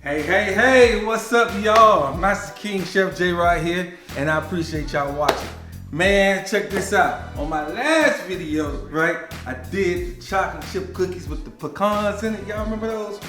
Hey, what's up, y'all? Master King Chef J right here, and I appreciate y'all watching. Man, check this out. On my last video, right, I did the chocolate chip cookies with the pecans in it. Y'all remember those?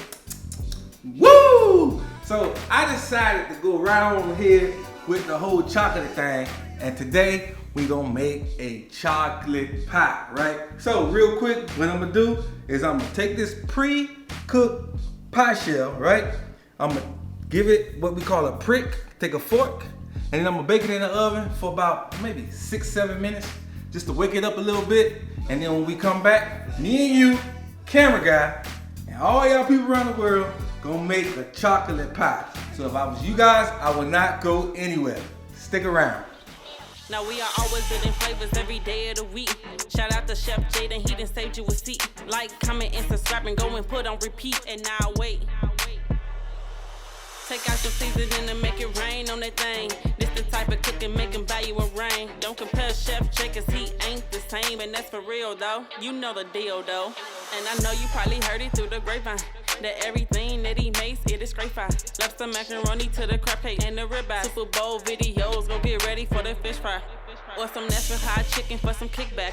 Woo! So I decided to go right on here with the whole chocolate thing, and today we gonna make a chocolate pie, right? So real quick, what I'm gonna do is I'm gonna take this pre-cooked pie shell, right? I'm gonna give it what we call a prick, take a fork, and then I'm gonna bake it in the oven for about maybe 6-7 minutes, just to wake it up a little bit. And then when we come back, me and you, camera guy, and all y'all people around the world gonna make a chocolate pie. So if I was you guys, I would not go anywhere. Stick around. Now we are always getting flavors every day of the week. Shout out to Chef Jaden, he done saved you a seat. Like, comment, and subscribe, and go and put on repeat. And now wait. Take out your seasoning and make it rain on that thing. This the type of cooking make him buy you a ring. Don't compare Chef J, cause he ain't the same. And that's for real though, you know the deal though. And I know you probably heard it through the grapevine, that everything that he makes, it is great fry. Lobster macaroni to the crab cake and the ribeye. Super Bowl videos, go get ready for the fish fry. Or some Nashville hot chicken for some kickback,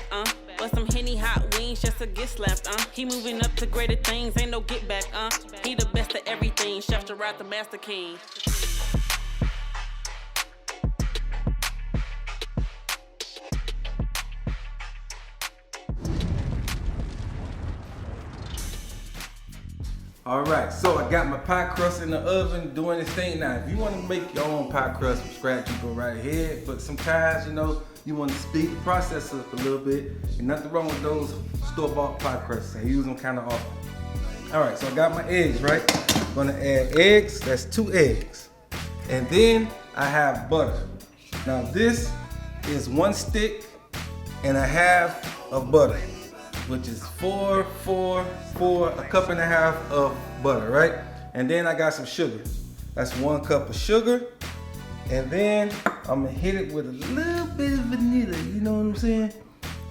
or some Henny hot wings just to get slapped, He moving up to greater things, ain't no get back, He the best of everything, Chef Gerard the Master King. Alright, so I got my pie crust in the oven doing this thing. Now, if you want to make your own pie crust from scratch, you go right ahead. But sometimes, you want to speed the process up a little bit. And nothing wrong with those store-bought pie crusts. I use them kind of often. Alright, so I got my eggs, right? I'm going to add eggs. That's 2 eggs. And then I have butter. Now, this is 1 stick and a half of butter, which is 4, a cup and a half of butter, right? And then I got some sugar. That's 1 cup of sugar. And then I'm gonna hit it with a little bit of vanilla, you know what I'm saying?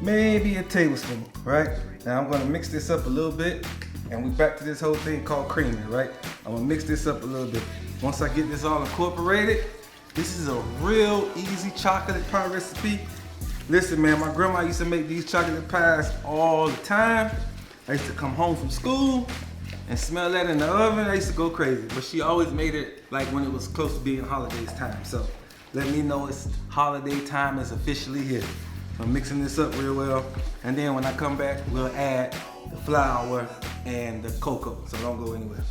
Maybe a tablespoon, right? Now I'm gonna mix this up a little bit, and we back to this whole thing called creaming, right? I'm gonna mix this up a little bit. Once I get this all incorporated, this is a real easy chocolate pie recipe. Listen, man, my grandma used to make these chocolate pies all the time. I used to come home from school and smell that in the oven. I used to go crazy, but she always made it like when it was close to being holidays time. So let me know it's holiday time is officially here. I'm mixing this up real well. And then when I come back, we'll add the flour and the cocoa. So don't go anywhere.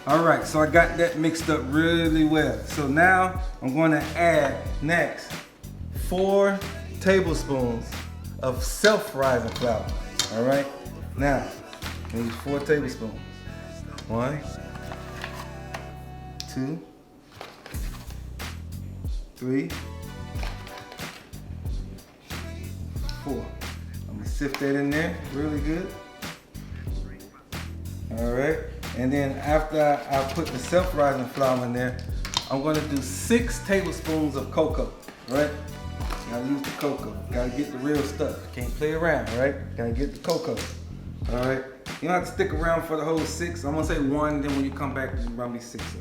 All right, so I got that mixed up really well. So now I'm going to add next 4 tablespoons of self-rising flour. All right, now I use 4 tablespoons. 1, 2, 3, 4. I'm gonna sift that in there really good. All right. And then after I put the self-rising flour in there, I'm gonna do 6 tablespoons of cocoa, right? Gotta use the cocoa. Gotta get the real stuff. Can't play around, right? Gotta get the cocoa. All right. You don't have to stick around for the whole 6. I'm gonna say 1, then when you come back, you probably 6. So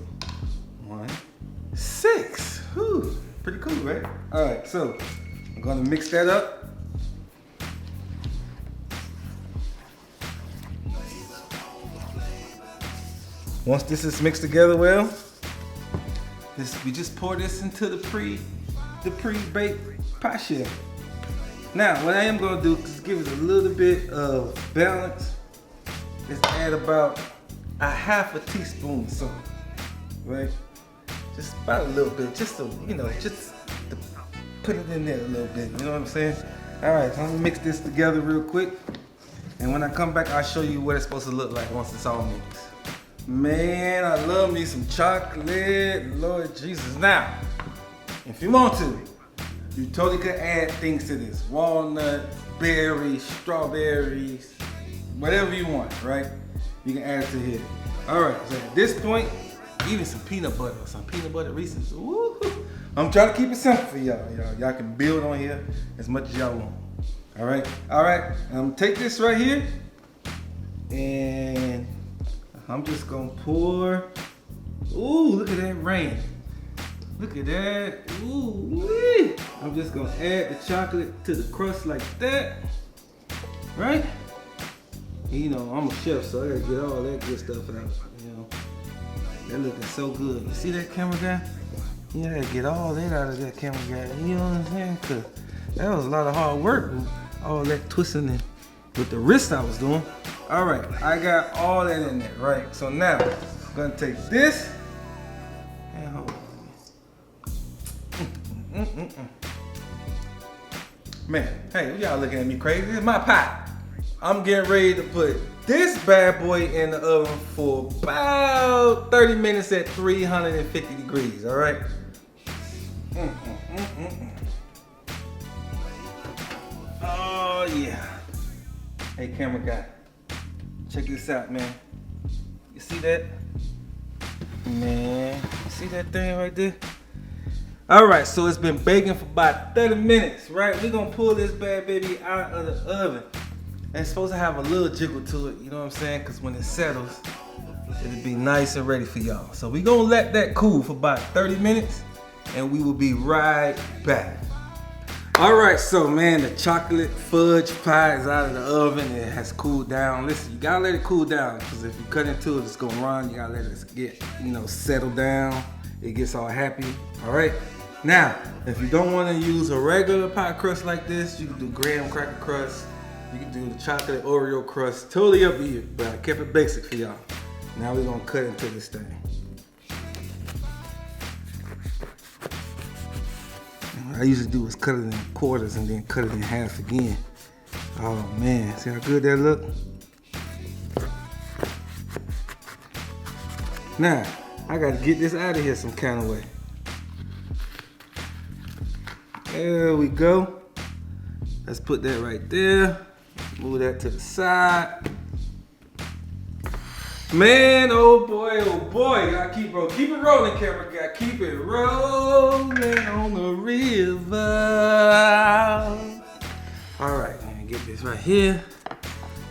1, 6. Whew. Pretty cool, right? All right. So I'm gonna mix that up. Once this is mixed together well, we just pour this into the pre-baked pie shell. Now, what I am gonna do is give it a little bit of balance. Is add about a half a teaspoon of salt, right? Just about a little bit, just to, just to put it in there a little bit. You know what I'm saying? All right, so I'm gonna mix this together real quick, and when I come back, I'll show you what it's supposed to look like once it's all mixed. Man, I love me some chocolate, Lord Jesus. Now, if you want to, you totally could add things to this. Walnut, berries, strawberries, whatever you want, right? You can add it to here. All right, so at this point, even some peanut butter, Reese's. Woo! I'm trying to keep it simple for y'all. Y'all can build on here as much as y'all want. All right. Take this right here, and I'm just gonna pour. Ooh, look at that rain. Look at that. Ooh, wee. I'm just gonna add the chocolate to the crust like that, right? And, you know, I'm a chef, so I gotta get all that good stuff out. You know, that looking so good. You see that, camera guy? You gotta get all that out of that, camera guy. You know what I'm saying? Cause that was a lot of hard work. All that twisting and with the wrist I was doing. All right, I got all that in there, right? So now I'm gonna take this and hold on. Man, hey, y'all looking at me crazy? This is my pot. I'm getting ready to put this bad boy in the oven for about 30 minutes at 350 degrees, all right? Oh, yeah. Hey, camera guy, check this out, man. You see that? Man, you see that thing right there? All right, so it's been baking for about 30 minutes, right? We're gonna pull this bad baby out of the oven. And it's supposed to have a little jiggle to it, you know what I'm saying? Because when it settles, it'll be nice and ready for y'all. So we're gonna let that cool for about 30 minutes and we will be right back. All right, so man, the chocolate fudge pie is out of the oven. It has cooled down. Listen, you gotta let it cool down because if you cut into it, it's gonna run. You gotta let it get, you know, settle down. It gets all happy, all right? Now, if you don't wanna use a regular pie crust like this, you can do graham cracker crust. You can do the chocolate Oreo crust, totally up to you, but I kept it basic for y'all. Now we're gonna cut into this thing. What I usually do is cut it in quarters and then cut it in half again. Oh man, see how good that look? Now, I gotta get this out of here some kind of way. There we go. Let's put that right there. Move that to the side. Man, oh boy, gotta keep it rolling, camera guy. Keep it rolling on the river. All right, man, get this right here.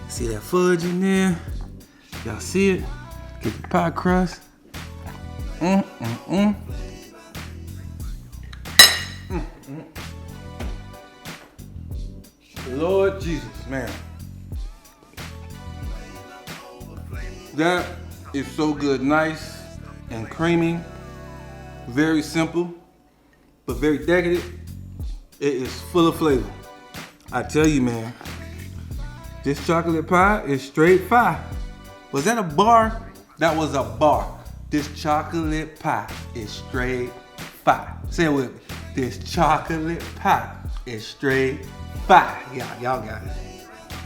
See that fudge in there? Y'all see it? Get the pie crust. Lord Jesus, man. That is so good, nice and creamy. Very simple, but very decadent. It is full of flavor. I tell you, man, this chocolate pie is straight fire. Was that a bar? That was a bar. This chocolate pie is straight fire. Say it with me. This chocolate pie is straight fire. Y'all got it.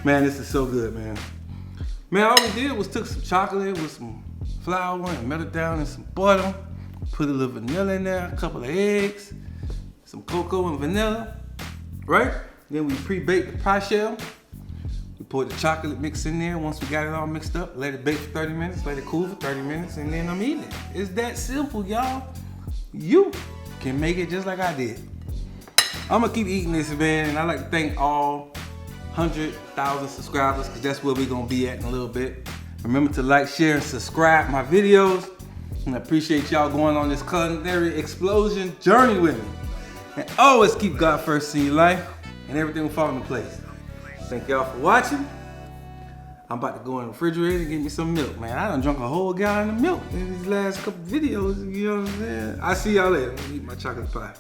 Man, this is so good, man. Man, all we did was took some chocolate with some flour and melted it down in some butter. Put a little vanilla in there, a couple of eggs, some cocoa and vanilla, right? Then we pre-baked the pie shell. We poured the chocolate mix in there. Once we got it all mixed up, let it bake for 30 minutes, let it cool for 30 minutes, and then I'm eating it. It's that simple, y'all. You can make it just like I did. I'm gonna keep eating this, man, and I'd like to thank all 100,000 subscribers, because that's where we're gonna be at in a little bit. Remember to like, share, and subscribe my videos. And I appreciate y'all going on this culinary explosion journey with me. And always keep God first in your life, and everything will fall into place. Thank y'all for watching. I'm about to go in the refrigerator and get me some milk, man. I done drunk a whole gallon of milk in these last couple videos, you know what I'm saying? I'll see y'all later. I'm gonna eat my chocolate pie.